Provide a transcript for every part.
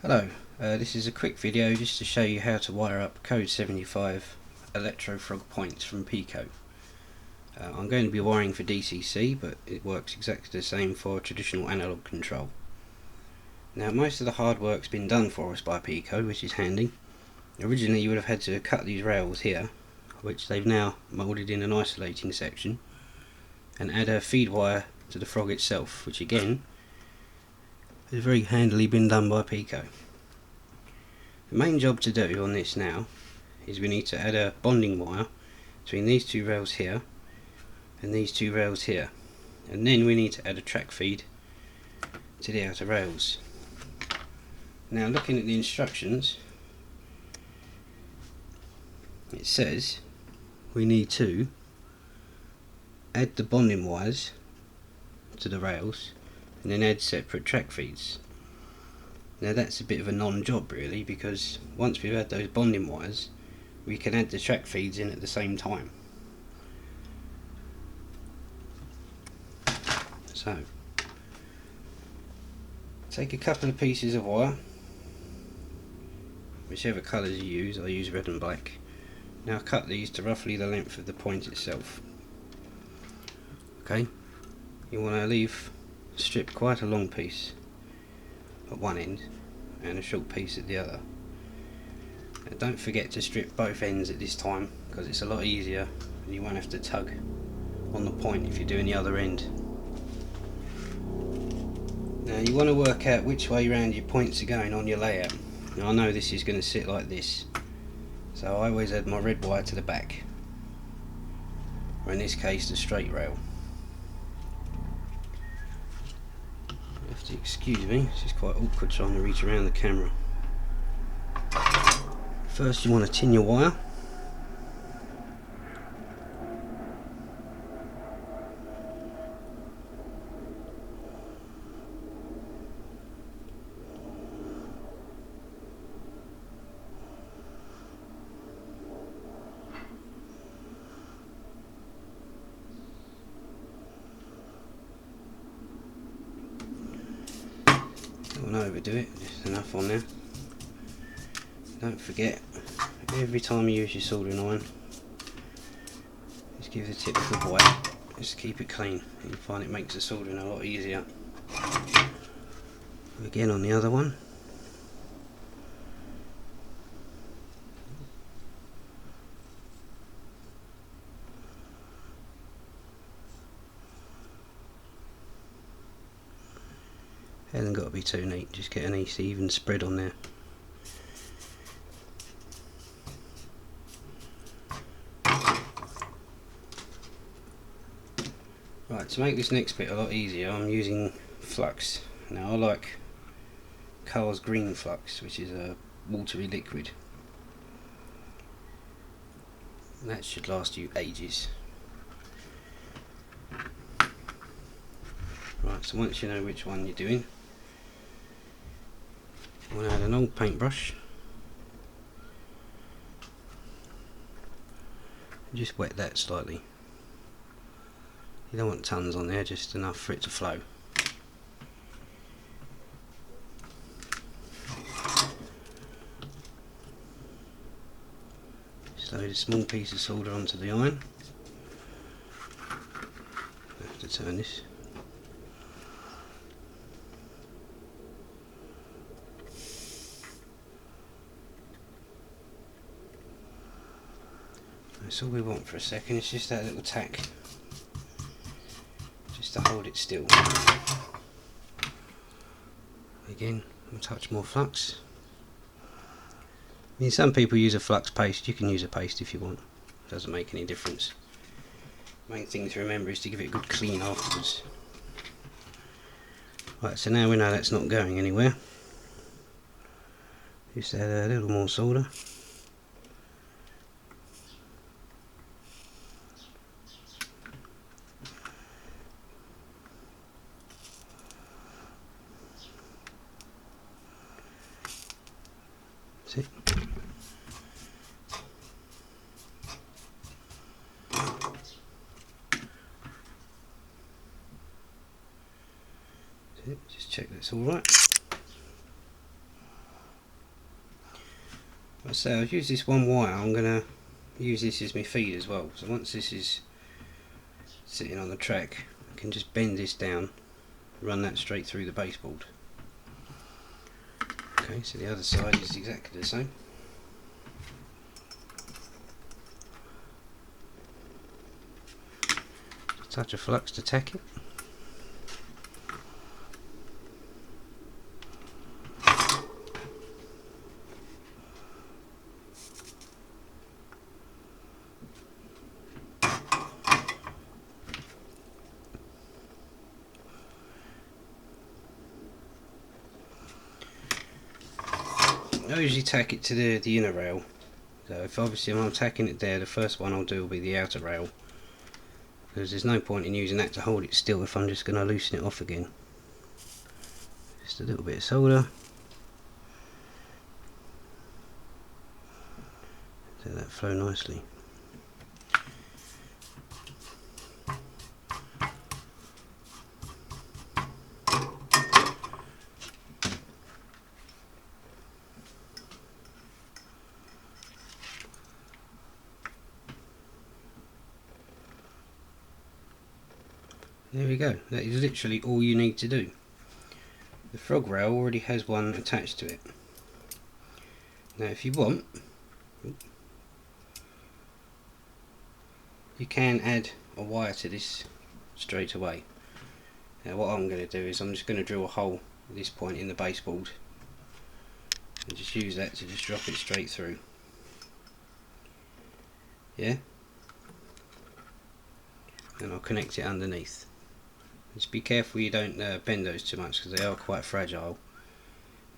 Hello, this is a quick video just to show you how to wire up code75 electro-frog points from peco. I'm going to be wiring for DCC, but it works exactly the same for traditional analog control. Now most of the hard work's been done for us by peco, which is handy. Originally you would have had to cut these rails here, which they've now moulded in an isolating section, and add a feed wire to the frog itself, which again has very handily been done by peco. The main job to do on this now is we need to add a bonding wire between these two rails here and these two rails here, and then we need to add a track feed to the outer rails. Now looking at the instructions, it says we need to add the bonding wires to the rails and then add separate track feeds. Now that's a bit of a non-job really, because once we've had those bonding wires we can add the track feeds in at the same time. So take a couple of pieces of wire, whichever colours you use. I use red and black. Now cut these to roughly the length of the point itself. Okay, you want to strip quite a long piece at one end and a short piece at the other. And don't forget to strip both ends at this time, because it's a lot easier and you won't have to tug on the point if you're doing the other end. Now you want to work out which way round your points are going on your layout. Now I know this is going to sit like this, so I always add my red wire to the back, or in this case the straight rail. You have to excuse me, this is quite awkward trying to reach around the camera. First you want to tin your wire. Don't overdo it, just enough on there. Don't forget, every time you use your soldering iron, just give the tip a good wipe, just keep it clean. You'll find it makes the soldering a lot easier. Again on the other one. Hasn't got to be too neat, just get a nice even spread on there. Right, to make this next bit a lot easier, I'm using flux. Now I like Carl's green flux, which is a watery liquid. That should last you ages. Right, so once you know which one you're doing, I'm going to add an old paintbrush. Just wet that slightly. You don't want tons on there, just enough for it to flow. Just load a small piece of solder onto the iron. I have to turn this. That's all we want for a second, it's just that little tack, just to hold it still. Again, a touch more flux. I mean, some people use a flux paste, you can use a paste if you want, doesn't make any difference. Main thing to remember is to give it a good clean afterwards. Right, so now we know that's not going anywhere. Just add a little more solder. See? Just check that's alright. So I've used this one wire. I'm going to use this as my feed as well. So once this is sitting on the track, I can just bend this down, run that straight through the baseboard. Okay, so the other side is exactly the same. A touch of flux to tack it. I usually tack it to the inner rail. So if I'm tacking it there, the first one I'll do will be the outer rail, because there's no point in using that to hold it still if I'm just going to loosen it off again. Just a little bit of solder. Let that flow nicely. There we go, that is literally all you need to do. The frog rail already has one attached to it. Now if you want, you can add a wire to this straight away. Now what I'm going to do is I'm just going to drill a hole at this point in the baseboard and just use that to just drop it straight through. Yeah? And I'll connect it underneath. Just be careful you don't bend those too much, because they are quite fragile.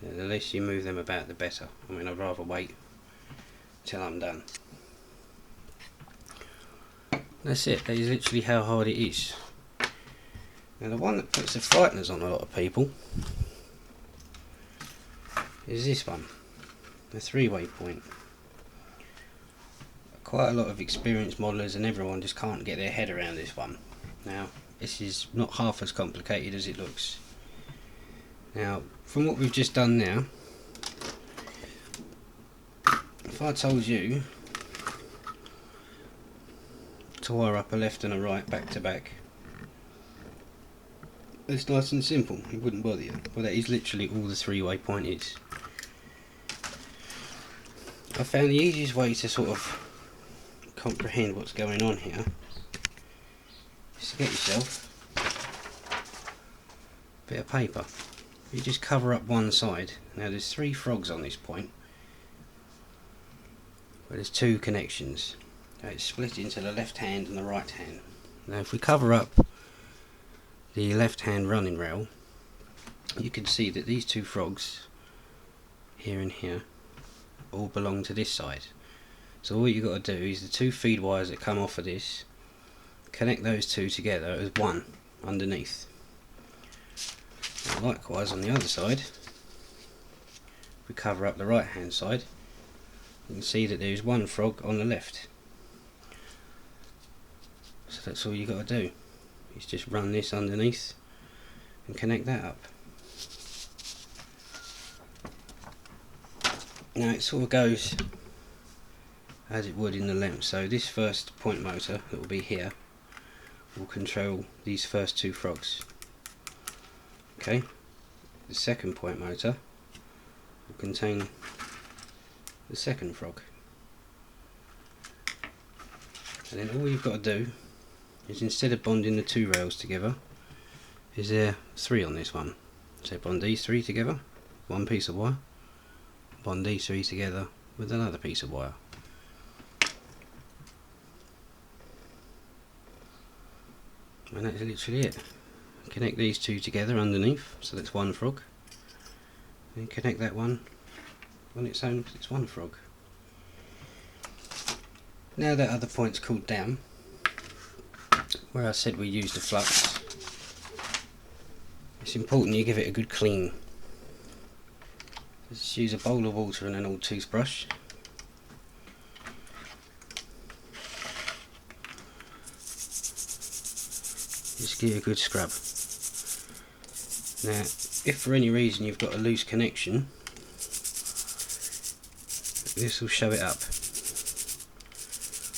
The less you move them about the better. I mean, I'd rather wait till I'm done. That's it, that is literally how hard it is. Now the one that puts the frighteners on a lot of people is this one, the 3-way point. Quite a lot of experienced modelers and everyone just can't get their head around this one. Now this is not half as complicated as it looks. Now from what we've just done now, if I told you to wire up a left and a right back to back, it's nice and simple, it wouldn't bother you. Well, that is literally all the 3-way point is. I found the easiest way to sort of comprehend what's going on here is to get yourself a bit of paper. You just cover up one side. Now there's 3 frogs on this point, but there's 2 connections. Now it's split into the left hand and the right hand. Now if we cover up the left hand running rail, you can see that these 2 frogs here and here all belong to this side. So all you've got to do is the 2 feed wires that come off of this, connect those 2 together as one underneath. Now likewise on the other side, if we cover up the right hand side, you can see that there is 1 frog on the left. So that's all you've got to do, is just run this underneath and connect that up. Now it sort of goes as it would in the length. So this first point motor that will be here will control these first 2 frogs. Okay, the second point motor will contain the second frog, and then all you've got to do is, instead of bonding the 2 rails together, is there 3 on this one. So bond these 3 together, one piece of wire, bond these 3 together with another piece of wire. And that's literally it. Connect these 2 together underneath, so that's 1 frog, and connect that one on its own because it's 1 frog. Now that other point's cooled down, where I said we used the flux, it's important you give it a good clean. Just use a bowl of water and an old toothbrush. Just give it a good scrub. Now if for any reason you've got a loose connection, this will show it up.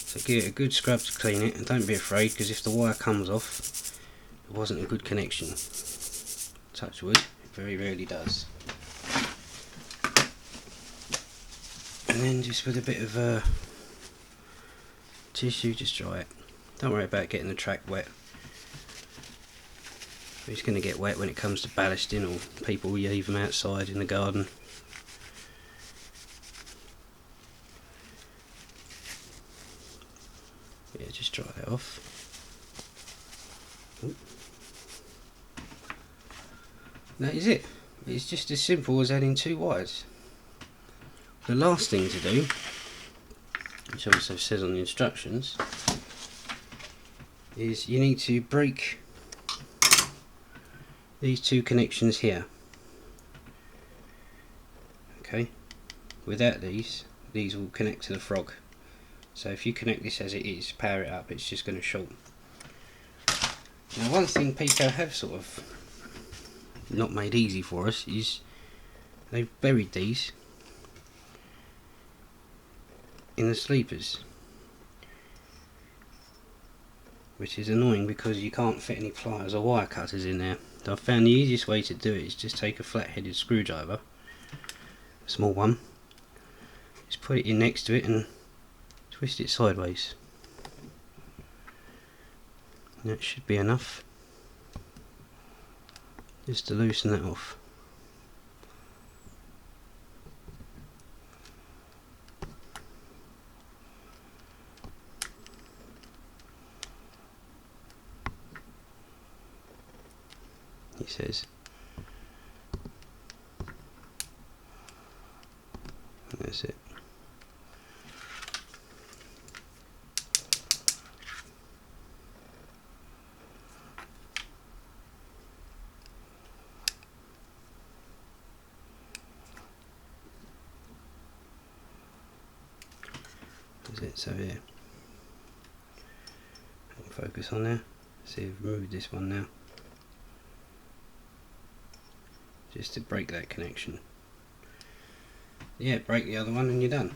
So give it a good scrub to clean it, and don't be afraid, because if the wire comes off, it wasn't a good connection. Touch wood, it very rarely does. And then just with a bit of tissue, just dry it. Don't worry about getting the track wet. It's going to get wet when it comes to ballasting, or people leave them outside in the garden. Yeah, just dry that off. Ooh. That is it. It's just as simple as adding 2 wires. The last thing to do, which also says on the instructions, is you need to break these 2 connections here. Okay, without these will connect to the frog. So if you connect this as it is, power it up, it's just going to short. Now, one thing peco have sort of not made easy for us is they've buried these in the sleepers, which is annoying because you can't fit any pliers or wire cutters in there. So I found the easiest way to do it is just take a flat-headed screwdriver, a small one, just put it in next to it and twist it sideways. That should be enough just to loosen that off. He says. That's it. That's it. So here, I'll focus on there. See, I've removed this one now, just to break that connection. Yeah, break the other one and you're done.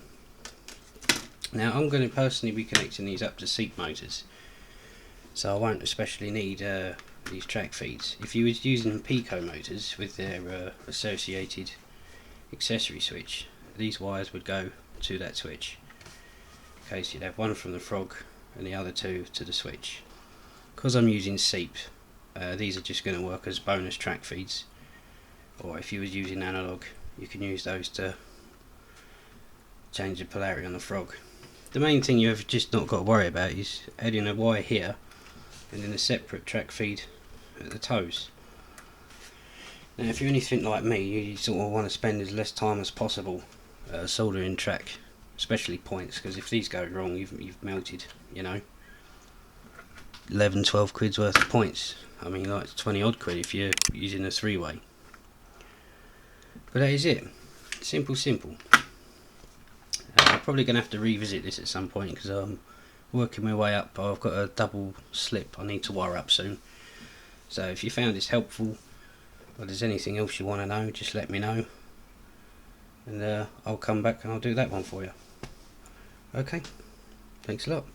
Now I'm going to personally be connecting these up to seat motors, so I won't especially need these track feeds. If you was using peco motors with their associated accessory switch, these wires would go to that switch. Okay, so you'd have one from the frog and the other 2 to the switch. Because I'm using SEEP, these are just going to work as bonus track feeds, or if you was using analog, you can use those to change the polarity on the frog. The main thing you have just not got to worry about is adding a wire here and then a separate track feed at the toes. Now if you're anything like me, you sort of want to spend as less time as possible soldering track, especially points, because if these go wrong, you've melted, you know, 11-12 quid's worth of points. I mean, like 20 odd quid if you're using a 3-way. But that is it. Simple. I'm probably going to have to revisit this at some point because I'm working my way up. I've got a double slip I need to wire up soon. So if you found this helpful, or there's anything else you want to know, just let me know, and I'll come back and I'll do that one for you. Okay, thanks a lot.